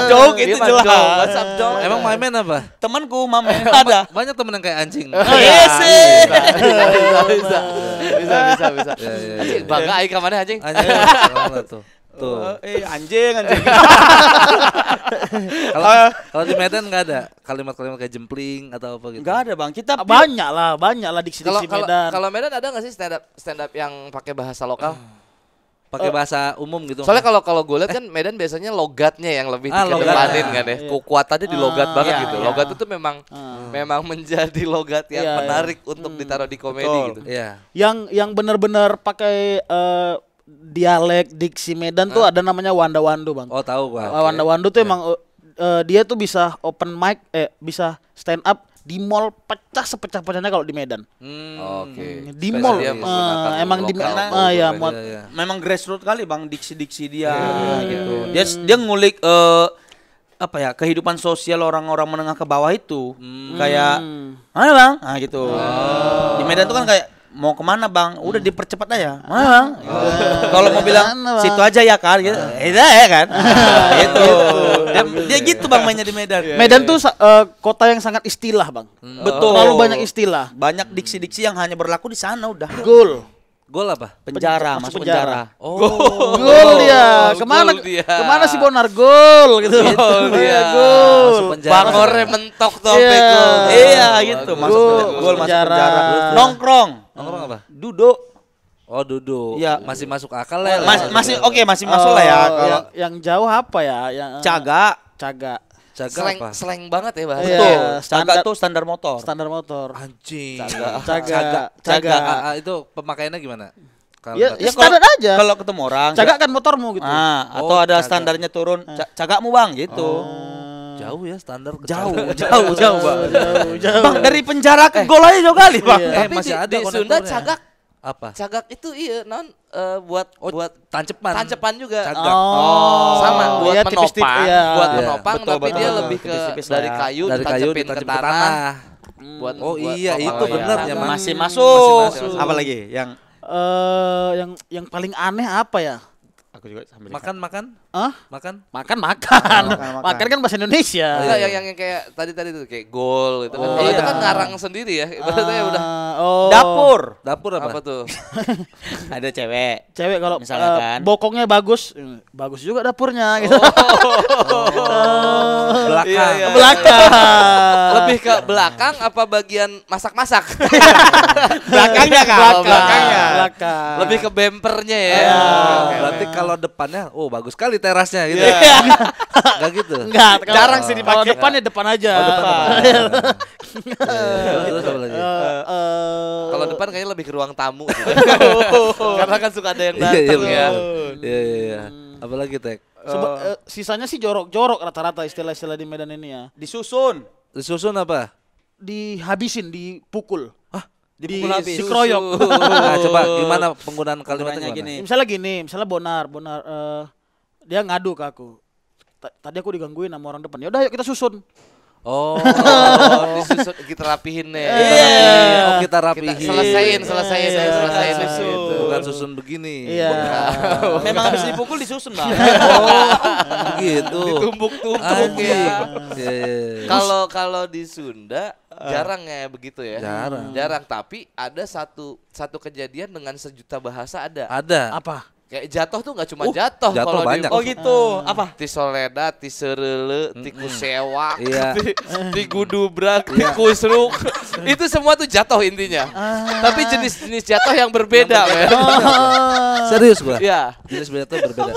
Joke itu jelas. WhatsApp dong. Emang mamen apa? Temanku mamen ada. Banyak temen yang kayak anjing. Yes. Bisa. Anjing, bangga aing ka maneh anjing. Anjing. Mana tuh? Tuh. Anjing. Kalau di Medan nggak ada kalimat-kalimat kayak jempling atau apa gitu. Enggak ada, Bang. Kita Banyak lah diksi-diksi Kalau Medan. kalau Medan ada nggak sih stand up yang pakai bahasa lokal? Pakai bahasa umum gitu. Soalnya kalau gue lihat kan Medan biasanya logatnya yang lebih logat. dikedepanin kan ya. Kuatannya di logat banget iya, gitu. iya. Logat itu memang menjadi logat yang Iya, menarik untuk ditaruh di komedi Betul. gitu. Iya. Yang benar-benar pakai dialek diksi Medan tuh ada namanya Wanda Wandu, Bang. Oh, tahu gua. Wanda Wandu tuh emang dia tuh bisa open mic bisa stand up di mall pecah sepecah-pecahnya kalau di Medan. Oke. Di Supaya mall dia menggunakan emang di lokal ya culture. muat. Iya. memang grassroots kali, Bang, diksi-diksi dia gitu. Dia ngulik apa ya, kehidupan sosial orang-orang menengah ke bawah itu. Kayak mana, Bang? Nah, gitu. Di Medan tuh kan kayak mau kemana, Bang? Udah dipercepat aja. Mana, Bang? Kalau mau bilang Mana, Bang? situ aja ya kan gitu. Ya kan. Gitu. Dia gitu, Bang, mainnya di Medan. Medan tuh kota yang sangat istilah, Bang. Betul. Terlalu banyak istilah. Banyak diksi-diksi yang hanya berlaku di sana udah. Gol. Gol apa? Penjara, masuk penjara. Gol dia. Kemana? Gol dia. Kemana si Bonar? Gol gitu. Gol dia. Gol. Masuk penjara. Bangornya mentok tuh Iya. sampai gol. Iya, gitu. Bagus. Masuk Gol, masuk penjara. penjara. Nongkrong. Nongkrong apa? Duduk. Oh, duduk. Iya. Masih masuk akal ya. Masih oke, masih masuk lah ya kalau yang jauh apa ya? Yang caga. Caga. Jaga apa? Slang banget ya bahasa. Iya. Betul. Caga standar- tuh standar motor. Standar motor. Anjing. Caga. Itu pemakaiannya gimana? Kalau Ya, kata- ya standar aja. Kalau ketemu orang. Caga kan motormu gitu. atau Oh, ada caga. standarnya turun. Cagamu, Bang, gitu. jauh ya standar ke Jauh, Jaga. jauh, Bang. Jauh. Bang, dari penjara ke gol aja jauh kali, Bang. Iya. Tapi masih ada di Sunda konektornya. cagak. Apa? Cagak itu iya buat Tancepan. tancepan juga. Cagak. Sama buat iya, tipis-tipis, menopang, iya. buat Iya. menopang Betul, tapi betul, dia betul. lebih ke Tipis-tipis dari lah ya. kayu Dari kayu ditancapin ke ditancap ke tanah. tanah. Buat Oh buat iya, potong itu ya. bener ya, Mang. Masih masuk. Masih Apa lagi? Yang Yang paling aneh apa ya? aku juga sambil Makan. Hah? Makan. Makan. makan. Makan kan bahasa Indonesia. Enggak, yang kayak tadi tuh kayak gol itu kan. Oh, Kalau itu iya. kan ngarang sendiri ya. Ibaratnya udah Dapur. Dapur apa? apa tuh? Ada cewek. Cewek kalau Misalnya kan. bokongnya bagus, bagus juga dapurnya gitu. Belakang. Iya. Belakang. Lebih ke belakang apa bagian masak-masak? Belakangnya, Kak. Oh, belakangnya. Belakang. Lebih ke bempernya ya. Iya. Oke, Berarti kalau depannya, oh bagus sekali terasnya gitu. Iya. Enggak gitu. Enggak, Jarang sih Kalau dipakai. depan ya depan aja. Terus apa lagi? Kalau depan kayaknya lebih ke ruang tamu gitu. Karena kan suka ada yang Iya, datang ya. Iya. Apalagi Tek? Sisanya sih jorok-jorok rata-rata istilah-istilah di Medan ini ya. Disusun. Disusun apa? Dihabisin, dipukul. Dipukul habis. Dikeroyok. Nah, coba gimana penggunaan kalimatnya Penggunaannya gimana? gini. Misalnya Bonar dia ngadu ke aku. Tadi aku digangguin sama orang depan. Ya udah, yuk kita susun. Oh, Disusun kita rapihin nih. oh kita Kita rapihin. selesaiin Selesaiin. gitu. Bukan susun begini. Iya. Memang habis dipukul disusun, Bang. Gitu. Ditumbuk-tumbuk Anjing. ya. Iya. Kalau di Sunda jarang ya begitu ya. Jarang. Tapi ada satu kejadian dengan sejuta bahasa ada. Ada. Apa? Kayak jatuh tuh nggak cuma jatuh jatuh kalau banyak. di Oh gitu. Apa? ti soleda, ti serele, ti kusewak, Iya. ti gudubrak, ti kusruk. Itu semua tuh jatuh intinya. Tapi jenis-jenis jatuh yang berbeda, men. Serius gua? Iya. Jenis beda tuh berbeda.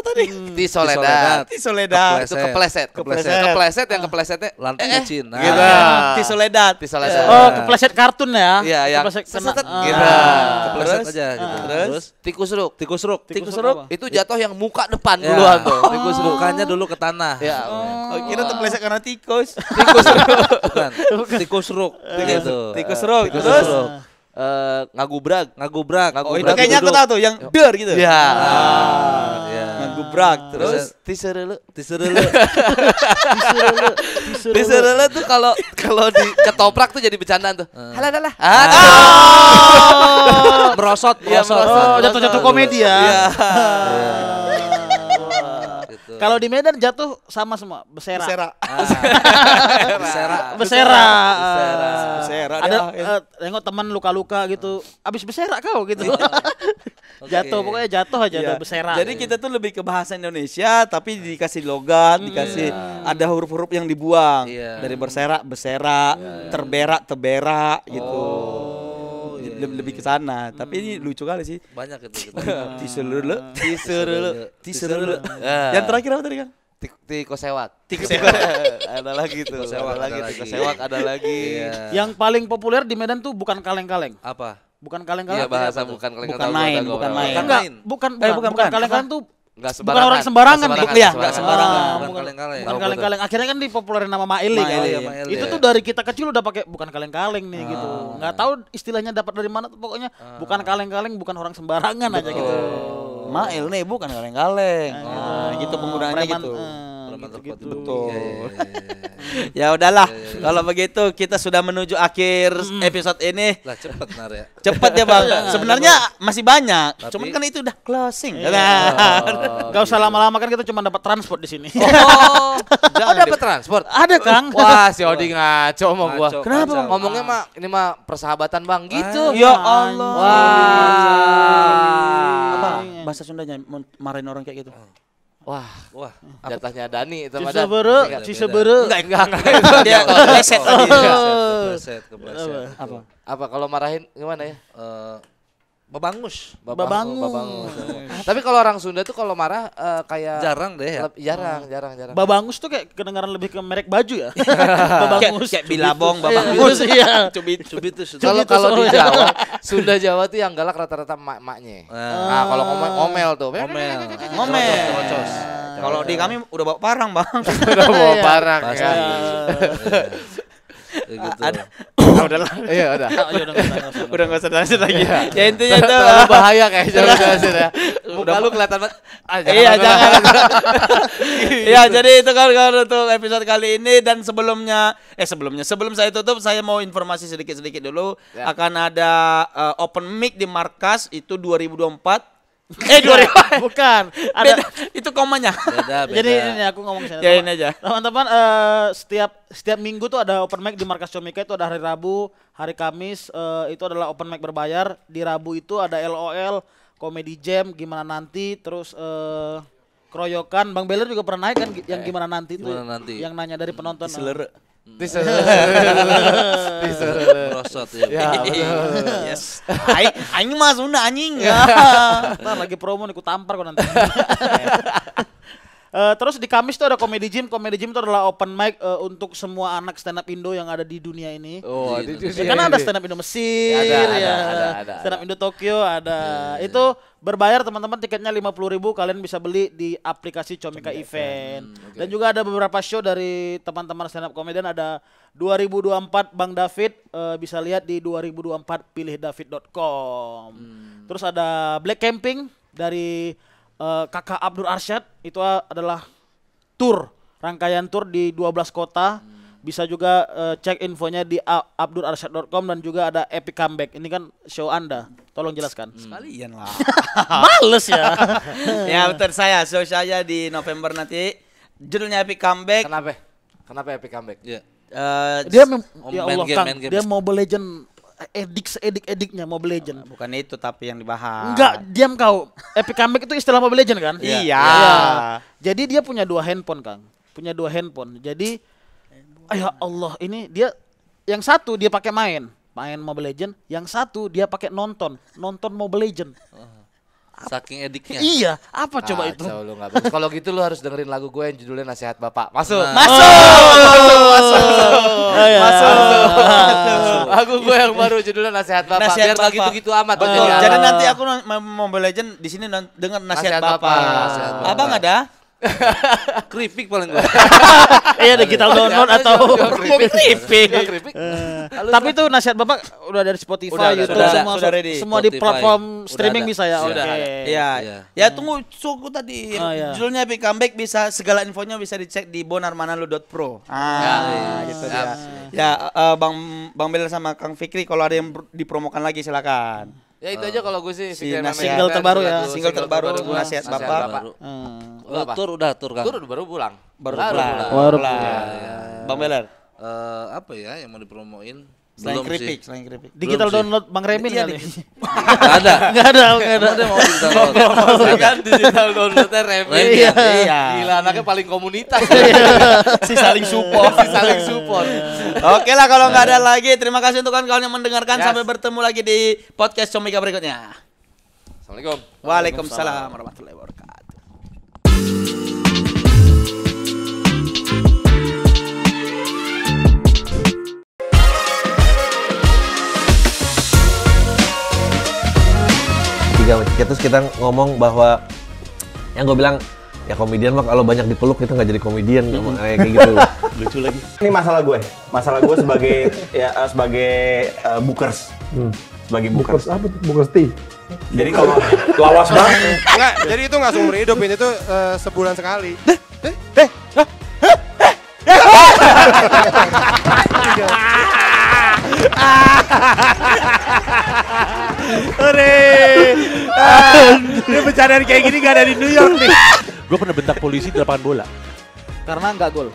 Ti soledad. Ti Soledad. Itu kepleset. Yang keplesetnya Lantai mecin. Nah, gitu. Ti Soledad. Ti soledad. Oh, kepleset kartun ya? Iya, yang Kepleset seset kena. gitu. kepleset Terus aja gitu. terus tikus ruk. Tikus ruk. apa? Itu jatuh yang muka depan Ya. duluan tuh. Tikus mukanya dulu ke tanah. Ya. Oh, kira terpeleset karena tikus. Bukan. Tikus ruk. Gitu. Tikus ruk. Tikus Terus? ruk. Ngagubrak. Ngagubrak. Oh, itu kayaknya aku tahu tuh yang der gitu. Ya. Ya. gubrak. Terus tiserele tuh kalau di ketoprak tuh jadi bercandaan tuh. Halah. Merosot. Jatuh komedi ya. Iya. Gitu. Kalau di Medan jatuh sama semua, besera. Besera. Ada tengok teman luka-luka gitu, abis besera kau gitu. Jatuh, pokoknya jatuh aja Iya. ada besera. Jadi kita tuh lebih ke bahasa Indonesia tapi dikasih logat, dikasih ada huruf-huruf yang dibuang. Iya. Dari bersera, terberak gitu. Lebih ke sana. Tapi ini lucu kali sih. Banyak itu. Tiserele. Ah. Yang terakhir apa tadi kan? Tiko sewak. Ada lagi tuh. Tiko Sewak ada lagi. Iya. Yang paling populer di Medan tuh bukan kaleng-kaleng. Apa? Bukan Iya kaleng-kaleng. bahasa bukan kaleng Bukan main, bukan main. Enggak, bukan kaleng-kaleng tuh Enggak bukan orang sembarangan. Iya, enggak sembarangan. Bukan kaleng-kaleng. Bukan kaleng-kaleng. Akhirnya kan dipopulerin nama Maili kan. Maili, Maili. Itu tuh dari kita kecil udah pakai bukan kaleng-kaleng nih gitu. Nggak tahu istilahnya dapat dari mana tuh pokoknya bukan kaleng-kaleng, bukan orang sembarangan aja gitu. Mail nih bukan kaleng-kaleng. Gitu penggunaannya Preman, gitu. gitu. Betul. Ya udahlah, kalau begitu kita sudah menuju akhir episode ini. Lah cepet Nar ya. Cepat ya Bang. Sebenarnya masih banyak. Tapi- Cuman kan itu udah closing. Gak usah lama-lama kan kita cuma dapat transport di sini. Oh, dapat transport. Ada Kang. Wah, si Odi ngaco sama gua. Ngaco, Kenapa? kacau. Ngomongnya mah ini mah persahabatan Bang gitu. Ya Allah. Apa? Wah. Bahasa Sundanya marahin orang kayak gitu. Wah, Wah. jatahnya Dani itu mah. Cisebere. Enggak. Dia leset tadi. Kepleset. Apa? Apa kalau marahin gimana ya? Babangus. Babangus. Tapi kalau orang Sunda tuh kalau marah kayak Jarang deh ya. jarang. Babangus tuh kayak kedengaran lebih ke merek baju ya. Babangus. Kayak Bilabong, Iya, Babangus. Iya. Cubitus. Kalau di soalnya. Jawa, Sunda Jawa tuh yang galak rata-rata emak-emaknya. Nah, kalau ngomel tuh. Ngomel. Ngomel. Terocos. Kalau di kami udah bawa parang, Bang. Udah bawa barang Pasti. ya. Kayak gitu. Udahlah. Iya, udah. Udah enggak usah lanjut lagi. Ya intinya itu. Terlalu bahaya kayaknya udah. Muka lu kelihatan banget. Iya, jangan. Iya, jadi itu kan untuk episode kali ini dan sebelum saya tutup saya mau informasi sedikit dulu Ya. akan ada open mic di Markas itu 2024. 2000 Bukan. Beda, Ada. itu komanya. Beda. Jadi ini aku ngomong sana. Ya ini aja. Teman-teman setiap minggu tuh ada open mic di Markas Comika, itu ada hari Rabu, hari Kamis itu adalah open mic berbayar. Di Rabu itu ada LOL, Comedy Jam, gimana nanti, terus keroyokan. Bang Beler juga pernah naik kan yang gimana nanti itu. Gimana nanti? Yang nanya dari penonton. Merosot ya. Ya, betul. Yes. Aing mah Sunda anjing. Ntar lagi promo nih ku tampar kok nanti. Terus di Kamis tuh ada Comedy Gym. Comedy Gym itu adalah open mic untuk semua anak stand up Indo yang ada di dunia ini. Oh, Ya, kan ada stand up Indo Mesir, Ada. stand up Indo Tokyo ada. Itu berbayar teman-teman, tiketnya 50.000, kalian bisa beli di aplikasi Comika Event. Dan juga ada beberapa show dari teman-teman stand up comedian, ada 2024 Bang David, bisa lihat di 2024pilihdavid.com. Terus ada Black Camping dari Kakak Abdur Arsyad, itu adalah rangkaian tour di 12 kota. Bisa juga cek infonya di abdurarsyad.com, dan juga ada Epic Comeback. Ini kan show Anda. Tolong jelaskan. Sekalian lah. Males ya. Ya betul show saya di November nanti. Judulnya Epic Comeback. Kenapa Epic Comeback? Iya. Dia ya main Allah game, Kang, main game. dia Mobile Legend ediknya Mobile Legend. Bukan itu tapi yang dibahas. Enggak, diam kau. Epic Comeback itu istilah Mobile Legend kan? Iya. Iya. Jadi dia punya 2 handphone, Kang. Punya 2 handphone. Jadi ya Allah, ini dia yang satu dia pakai main Mobile Legend, yang satu dia pakai nonton Mobile Legend. Saking ediknya. Iya, apa coba itu? Kacau lu, nggak bagus. Kalau gitu lu harus dengerin lagu gue yang judulnya Nasihat Bapak. Masuk. Lagu gue yang baru judulnya Nasihat Bapak. Nasihat Biar nggak Bapak. gitu-gitu amat. Betul. Jadi Jadi alam. nanti aku Mobile Legend di sini dengar nasihat Nasihat Bapak. Bapak. Nasihat Bapak. Abang ada? Keripik paling gua. Iya digital download atau Keripik. Tapi itu nasihat Bapak udah dari Spotify, YouTube sudah ready. semua di Spotify. platform Udah streaming ada. bisa ya. Sudah Oke. ada. Iya. Iya. Ya tunggu suku tadi. Oh, iya. Judulnya Epic Comeback bisa segala infonya bisa dicek di bonarmanalu.pro. Gitu dia. Ya Bang Beler sama Kang Fikri kalau ada yang dipromokan lagi silakan. Ya itu aja kalau gue sih. Si Fikri nasihat. Single terbaru ya. Single terbaru nasihat Bapak. Tur kan. Tur baru pulang. Baru Baru pulang. Bang Beler. Apa ya yang mau dipromoin? Selain Belum keripik, sih. selain keripik. Digital Belum sih. download Bang Remin Iya, kali. Nggak ada. Enggak ada. Emang dia mau digital download? Kan digital downloadnya Remin. Iya. Gila anaknya paling komunitas. Si saling support. Si saling support. Oke lah kalau nggak ada lagi, terima kasih untuk kawan-kawan yang mendengarkan. Yes. Sampai bertemu lagi di podcast Comika berikutnya. Assalamualaikum. Waalaikumsalam warahmatullahi wabarakatuh. Terus kita ngomong bahwa yang gue bilang ya komedian mah kalau banyak dipeluk kita nggak jadi komedian kayak gitu. Lucu lagi. Ini masalah gue sebagai bookers. Sebagai bookers. Apa tuh? Bungkus tea. Jadi kalau lawas banget. Enggak, jadi itu nggak seumur hidup, ini tuh sebulan sekali. Ini bercandaan kayak gini gak ada di New York nih. Gue pernah bentak polisi di lapangan bola. Karena enggak gol.